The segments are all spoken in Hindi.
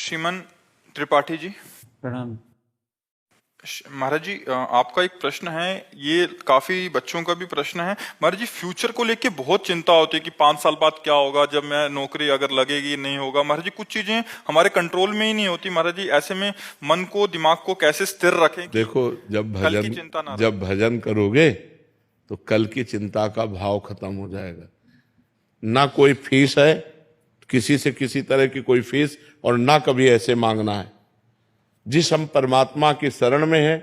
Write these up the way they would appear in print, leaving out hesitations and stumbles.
श्रीमान त्रिपाठी जी। प्रणाम। महाराज जी, आपका एक प्रश्न है, ये काफी बच्चों का भी प्रश्न है। महाराज जी, फ्यूचर को लेके बहुत चिंता होती है कि 5 साल बाद क्या होगा, जब मैं नौकरी अगर लगेगी नहीं होगा। महाराज जी, कुछ चीजें हमारे कंट्रोल में ही नहीं होती। महाराज जी, ऐसे में मन को, दिमाग को कैसे स्थिर रखें कि देखो, कल की चिंता ना रहे। जब भजन करोगे तो कल की चिंता का भाव खत्म हो जाएगा। ना कोई फीस है, किसी से किसी तरह की कोई फीस, और ना कभी ऐसे मांगना है। जिस हम परमात्मा की शरण में है,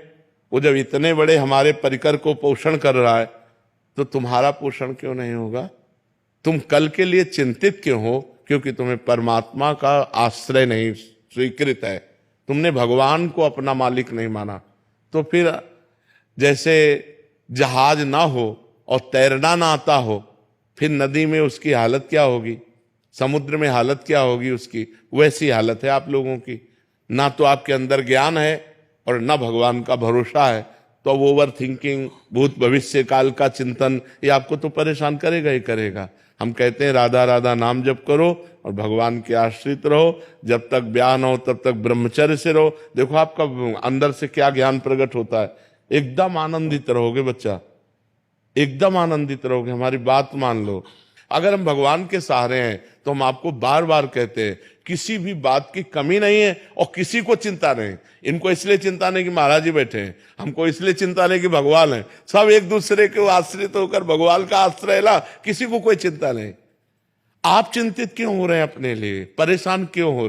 वो जब इतने बड़े हमारे परिकर को पोषण कर रहा है, तो तुम्हारा पोषण क्यों नहीं होगा? तुम कल के लिए चिंतित क्यों हो? क्योंकि तुम्हें परमात्मा का आश्रय नहीं स्वीकृत है, तुमने भगवान को अपना मालिक नहीं माना। तो फिर जैसे जहाज ना हो और तैरना ना आता हो, फिर नदी में उसकी हालत क्या होगी, समुद्र में हालत क्या होगी उसकी, वैसी हालत है आप लोगों की। ना तो आपके अंदर ज्ञान है और ना भगवान का भरोसा है, तो अब ओवर थिंकिंग, भूत भविष्य काल का चिंतन, ये आपको तो परेशान करेगा ही करेगा। हम कहते हैं राधा राधा नाम जप करो और भगवान के आश्रित रहो। जब तक ब्याह न हो तब तक ब्रह्मचर्य से रहो। देखो आपका अंदर से क्या ज्ञान प्रकट होता है। एकदम आनंदित रहोगे बच्चा, एकदम आनंदित रहोगे। हमारी बात मान लो। अगर हम भगवान के सहारे हैं तो हम आपको बार बार कहते हैं, किसी भी बात की कमी नहीं है और किसी को चिंता नहीं। इनको इसलिए चिंता नहीं कि महाराज जी बैठे हैं, हमको इसलिए चिंता नहीं कि भगवान है। सब एक दूसरे के आश्रित होकर भगवान का आश्रय ला, किसी को कोई चिंता नहीं। आप चिंतित क्यों हो रहे हैं? अपने लिए परेशान क्यों हो रहे हैं?